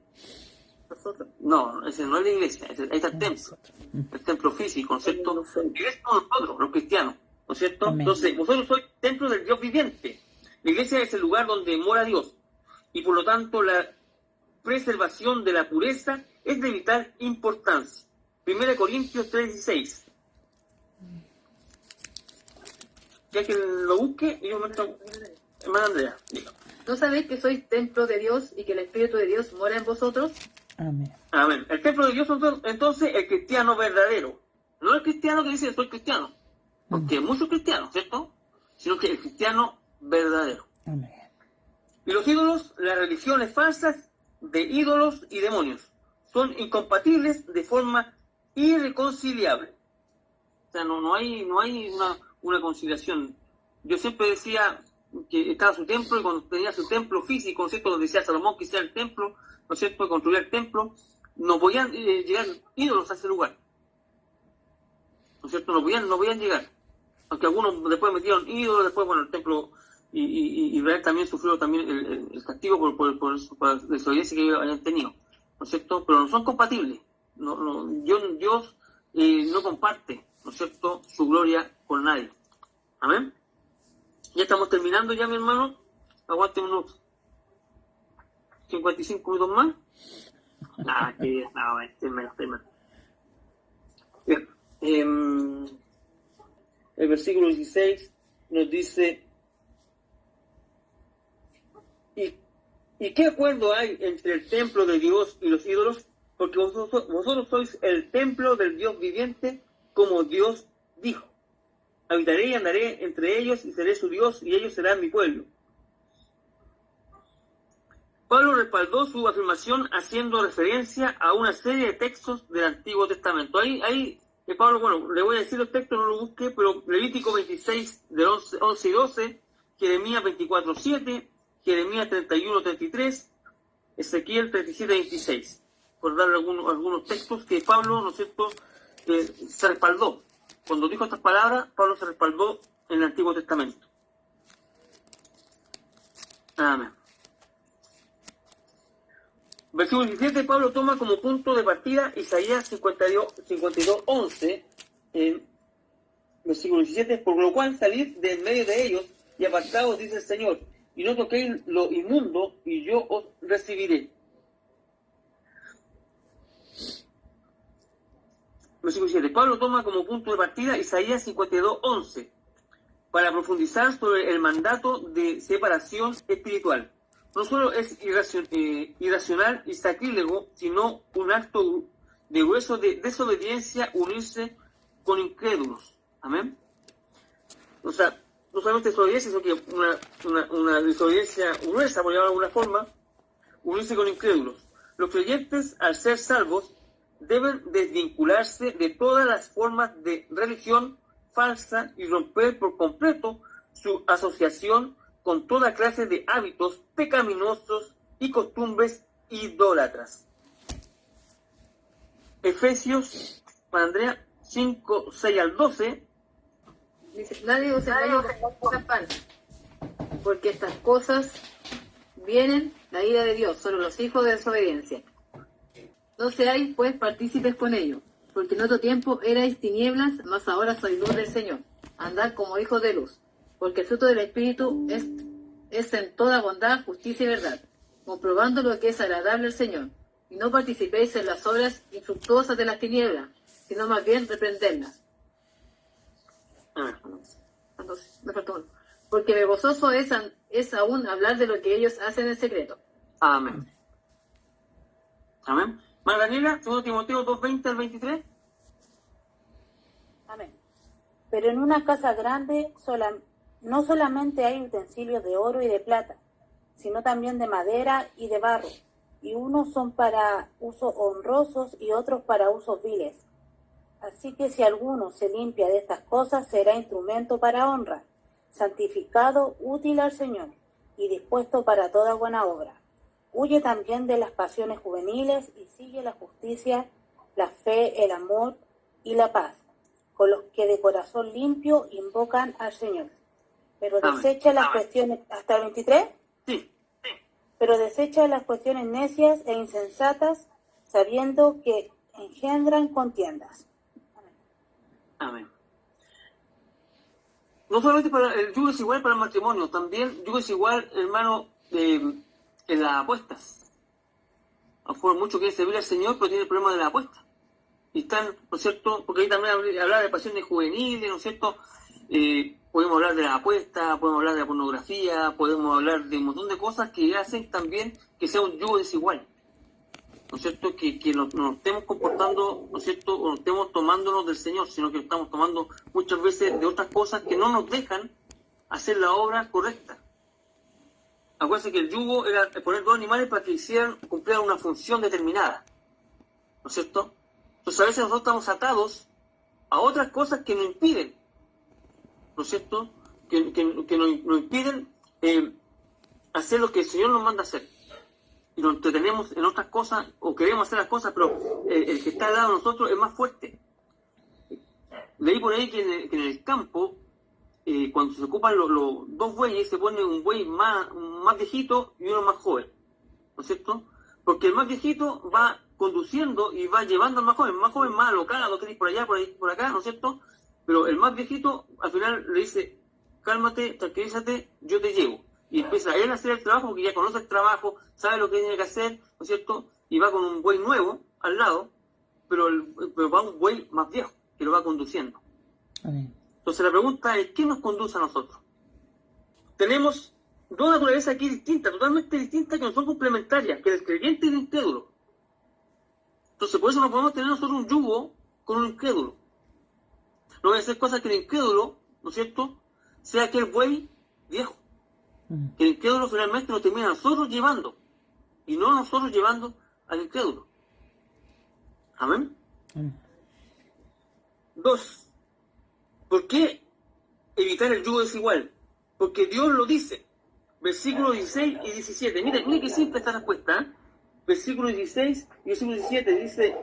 vosotros. No, ese no es la iglesia, ahí está el templo físico, ¿no es cierto? Y es como nosotros, los cristianos, ¿no es cierto? Amén. Entonces, vosotros sois templo del Dios viviente. La iglesia es el lugar donde mora Dios, y por lo tanto la preservación de la pureza es de vital importancia. 1 Corintios 3:16. Ya que lo busque, y yo me hermana Andrea, diga. ¿No sabéis que sois templo de Dios y que el Espíritu de Dios mora en vosotros? Amén. Amén. El templo de Dios, entonces, el cristiano verdadero. No el cristiano que dice soy cristiano, porque hay muchos cristianos, ¿cierto? Sino que el cristiano verdadero. Amén. Y los ídolos, las religiones falsas de ídolos y demonios, son incompatibles de forma irreconciliable. O sea, no hay una conciliación. Yo siempre decía que estaba su templo, y cuando tenía su templo físico, ¿no es cierto?, donde decía Salomón que hiciera el templo, ¿no es cierto?, construir el templo, no podían llegar ídolos a ese lugar, ¿no es cierto?, no podían llegar, aunque algunos después metieron ídolos, después, bueno, el templo, y Israel también sufrió también el castigo por la desobediencia que ellos habían tenido, ¿no es cierto?, pero no son compatibles. Dios no comparte, ¿no es cierto?, su gloria con nadie. Amén. Ya estamos terminando ya, mi hermano. Aguante unos 55 minutos más. Bien. El versículo 16 nos dice: ¿Y qué acuerdo hay entre el templo de Dios y los ídolos? Porque vosotros sois el templo del Dios viviente, como Dios dijo: habitaré y andaré entre ellos y seré su Dios y ellos serán mi pueblo. Pablo respaldó su afirmación haciendo referencia a una serie de textos del Antiguo Testamento. Ahí Pablo, bueno, le voy a decir los textos, no lo busqué, pero Levítico 26, del 11 y 12, Jeremías 24:7, Jeremías 31:33, Ezequiel 37:26, por dar algunos textos que Pablo, ¿no es cierto?, se respaldó. Cuando dijo estas palabras, Pablo se respaldó en el Antiguo Testamento. Amén. Versículo 17, Pablo toma como punto de partida Isaías 52:11, versículo 17, por lo cual salid de en medio de ellos y apartaos, dice el Señor, y no toquéis lo inmundo, y yo os recibiré. Versículo 7, Pablo toma como punto de partida Isaías 52:11 para profundizar sobre el mandato de separación espiritual. No solo es irracional y sacrílego, sino un acto de grueso de desobediencia unirse con incrédulos. Amén. O sea, no solamente desobediencia, sino que una desobediencia gruesa, por llamarlo de alguna forma, unirse con incrédulos. Los creyentes, al ser salvos, deben desvincularse de todas las formas de religión falsa y romper por completo su asociación con toda clase de hábitos pecaminosos y costumbres idólatras. Efesios, Andrea, 5, 6 al 12. Dice: nadie os engañe con cosas falsas, porque estas cosas vienen la ira de Dios sobre los hijos de desobediencia. No seáis, pues, partícipes con ellos, porque en otro tiempo erais tinieblas, mas ahora sois luz del Señor. Andad como hijos de luz, porque el fruto del Espíritu es en toda bondad, justicia y verdad, comprobando lo que es agradable al Señor. Y no participéis en las obras infructuosas de las tinieblas, sino más bien reprenderlas. Me faltó uno. Porque vergonzoso es aún hablar de lo que ellos hacen en secreto. Amén. Amén. Magdalena, 2 Timoteo 2:20 al 23. Amén. Pero en una casa grande no solamente hay utensilios de oro y de plata, sino también de madera y de barro, y unos son para usos honrosos y otros para usos viles. Así que si alguno se limpia de estas cosas, será instrumento para honra, santificado, útil al Señor, y dispuesto para toda buena obra. Huye también de las pasiones juveniles y sigue la justicia, la fe, el amor y la paz, con los que de corazón limpio invocan al Señor. Pero desecha las cuestiones, ¿hasta el 23? Sí. Pero desecha las cuestiones necias e insensatas, sabiendo que engendran contiendas. Amén. No solamente para el yugo es igual para el matrimonio, también yugo es igual, hermano, en las apuestas. A lo mejor muchos quieren servir al Señor, pero tienen el problema de la apuesta. Y están, ¿no es cierto? Porque ahí también hablar de pasiones juveniles, ¿no es cierto? Podemos hablar de la apuesta, podemos hablar de la pornografía, podemos hablar de un montón de cosas que hacen también que sea un yugo desigual. ¿No es cierto? Que nos estemos comportando, ¿no es cierto? O no estemos tomándonos del Señor, sino que estamos tomando muchas veces de otras cosas que no nos dejan hacer la obra correcta. Acuérdense que el yugo era poner dos animales para que cumplieran una función determinada. ¿No es cierto? Entonces a veces nosotros estamos atados a otras cosas que nos impiden, ¿no es cierto? Que nos impiden hacer lo que el Señor nos manda hacer. Y nos entretenemos en otras cosas, o queremos hacer las cosas, pero el que está al lado de nosotros es más fuerte. Leí por ahí que en el campo, cuando se ocupan los dos bueyes, se pone un buey más viejito y uno más joven, ¿no es cierto? Porque el más viejito va conduciendo y va llevando al más joven más alocado, que ir por allá, por acá, ¿no es cierto? Pero el más viejito al final le dice, cálmate, tranquilízate, yo te llevo. Y empieza él a hacer el trabajo, porque ya conoce el trabajo, sabe lo que tiene que hacer, ¿no es cierto? Y va con un buey nuevo al lado, pero va un buey más viejo, que lo va conduciendo. Amén. Entonces la pregunta es, ¿qué nos conduce a nosotros? Tenemos dos naturalezas aquí distintas, totalmente distintas, que no son complementarias, que el creyente y el incrédulo. Entonces por eso no podemos tener nosotros un yugo con un incrédulo. No voy a hacer cosas que el incrédulo, ¿no es cierto?, sea aquel buey viejo. Que el incrédulo finalmente nos termina a nosotros llevando, y no nosotros llevando al incrédulo. Amén. Dos, ¿por qué evitar el yugo desigual? Porque Dios lo dice. Versículos 16 y 17. Mire que simple esta respuesta, ¿eh? Versículos 16 y versículo 17 dice: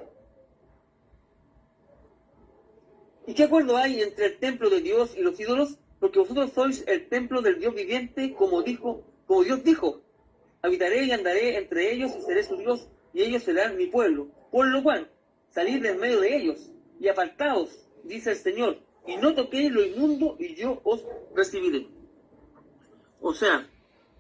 ¿y qué acuerdo hay entre el templo de Dios y los ídolos? Porque vosotros sois el templo del Dios viviente, como Dios dijo: habitaré y andaré entre ellos y seré su Dios, y ellos serán mi pueblo. Por lo cual, salid del medio de ellos y apartaos, dice el Señor, y no toquéis lo inmundo, y yo os recibiré. O sea,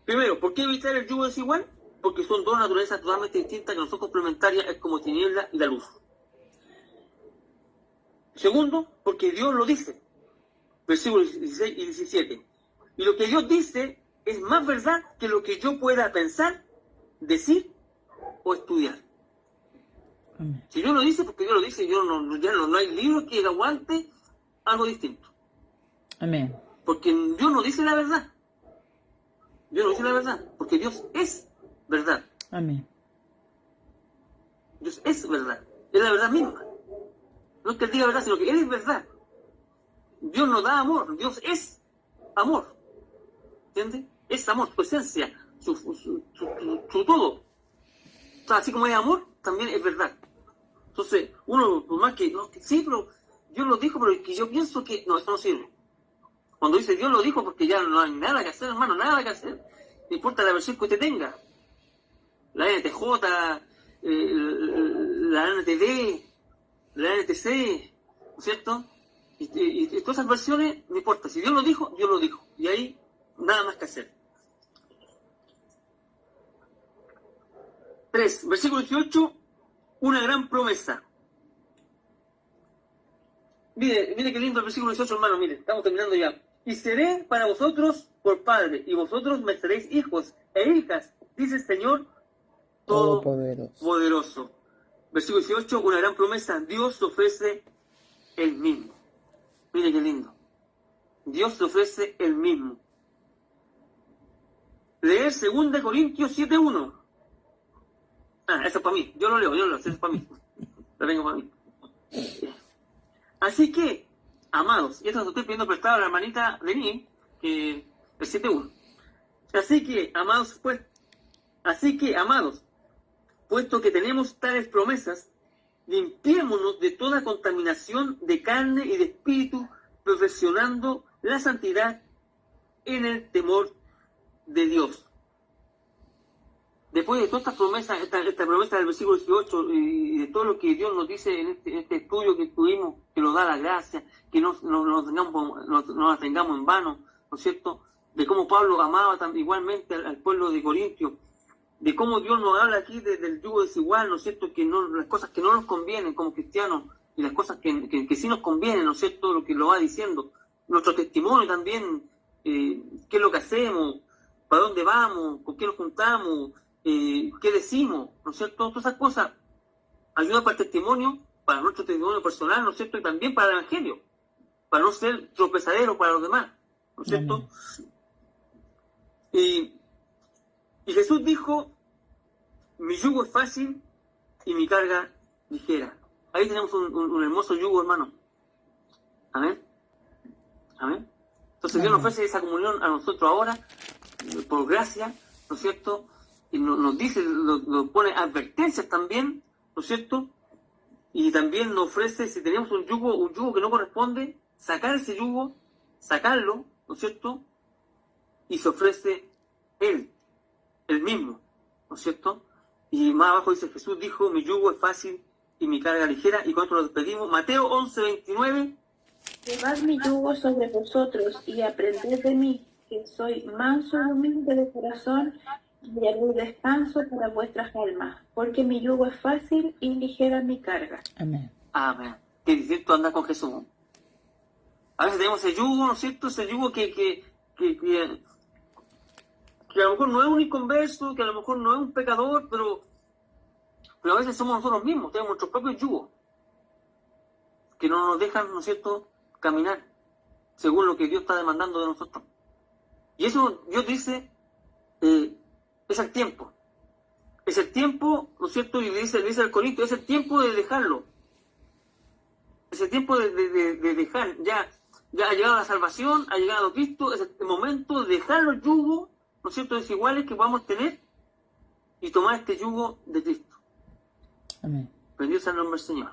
primero, ¿por qué evitar el yugo desigual? Porque son dos naturalezas totalmente distintas que no son complementarias, es como tiniebla y la luz. Segundo, porque Dios lo dice. Versículos 16 y 17. Y lo que Dios dice es más verdad que lo que yo pueda pensar, decir o estudiar. Si Dios lo dice, porque Dios lo dice, ya no hay libro que aguante algo distinto. Amén. Porque Dios no dice la verdad. Dios no dice la verdad, porque Dios es verdad. Amén. Dios es verdad. Es la verdad misma. No es que Él diga verdad, sino que Él es verdad. Dios no da amor, Dios es amor. ¿Entiendes? Es amor, su esencia, su todo. O sea, así como es amor, también es verdad. Entonces, uno, por más que, no, que sí, pero Dios lo dijo, pero que yo pienso que no, esto no sirve. Cuando dice Dios lo dijo, porque ya no hay nada que hacer, hermano, nada que hacer. No importa la versión que usted tenga. La NTJ, la NTD, la NTC, ¿no es cierto? Y todas esas versiones, no importa. Si Dios lo dijo, Dios lo dijo. Y ahí, nada más que hacer. 3, versículo 18, una gran promesa. Mire qué lindo el versículo 18, hermano, mire, estamos terminando ya. Y seré para vosotros por padre, y vosotros me seréis hijos e hijas, dice el Señor Todopoderoso. Versículo 18, una gran promesa. Dios ofrece el mismo. Mire qué lindo. Dios ofrece el mismo. Leer 2 Corintios 7:1. Eso es para mí. Yo lo leo, eso es para mí. Lo tengo para mí. Así que, amados, y esto lo estoy pidiendo prestado a la hermanita de mí, que el 7:1. Así que, amados, puesto que tenemos tales promesas, limpiémonos de toda contaminación de carne y de espíritu, perfeccionando la santidad en el temor de Dios. después de todas estas promesas, esta promesa del versículo 18 y de todo lo que Dios nos dice en este estudio que tuvimos, que nos da la gracia, que no la tengamos en vano, ¿no es cierto? De cómo Pablo amaba igualmente al pueblo de Corintio, de cómo Dios nos habla aquí del yugo desigual, ¿no es cierto? Que no, las cosas que no nos convienen como cristianos y las cosas que sí nos convienen, ¿no es cierto? Lo que lo va diciendo. Nuestro testimonio también, qué es lo que hacemos, para dónde vamos, con qué nos juntamos, qué decimos, ¿no es cierto? Todas esas cosas ayudan para el testimonio, para nuestro testimonio personal, ¿no es cierto? Y también para el Evangelio, para no ser tropezaderos para los demás, ¿no es cierto? Y Jesús dijo, mi yugo es fácil y mi carga ligera. Ahí tenemos un hermoso yugo, hermano. Amén. Amén. Entonces Dios nos ofrece esa comunión a nosotros ahora, por gracia, ¿no es cierto? Y nos dice, nos pone advertencias también, ¿no es cierto? Y también nos ofrece, si tenemos un yugo que no corresponde, sacar ese yugo, sacarlo, ¿no es cierto? Y se ofrece Él mismo, ¿no es cierto? Y más abajo dice, Jesús dijo, mi yugo es fácil y mi carga ligera, y con esto nos despedimos. Mateo 11:29. Llevad mi yugo sobre vosotros y aprended de mí, que soy manso y humilde de corazón, y haréis descanso para vuestras almas, porque mi yugo es fácil y ligera mi carga. Amén. Amén. Qué distinto andar con Jesús. A veces tenemos ese yugo, ¿no es cierto? Ese yugo que a lo mejor no es un inconverso, que a lo mejor no es un pecador, pero a veces somos nosotros mismos, tenemos nuestros propios yugos, que no nos dejan, ¿no es cierto?, caminar según lo que Dios está demandando de nosotros. Y eso Dios dice, es el tiempo. Es el tiempo, ¿no es cierto? Y le dice al Corintio, es el tiempo de dejarlo. Es el tiempo de dejar, ya ha llegado la salvación, ha llegado Cristo, es el momento de dejar los yugos, ¿no es cierto?, desiguales que vamos a tener y tomar este yugo de Cristo. Amén. Bendito sea el nombre del Señor.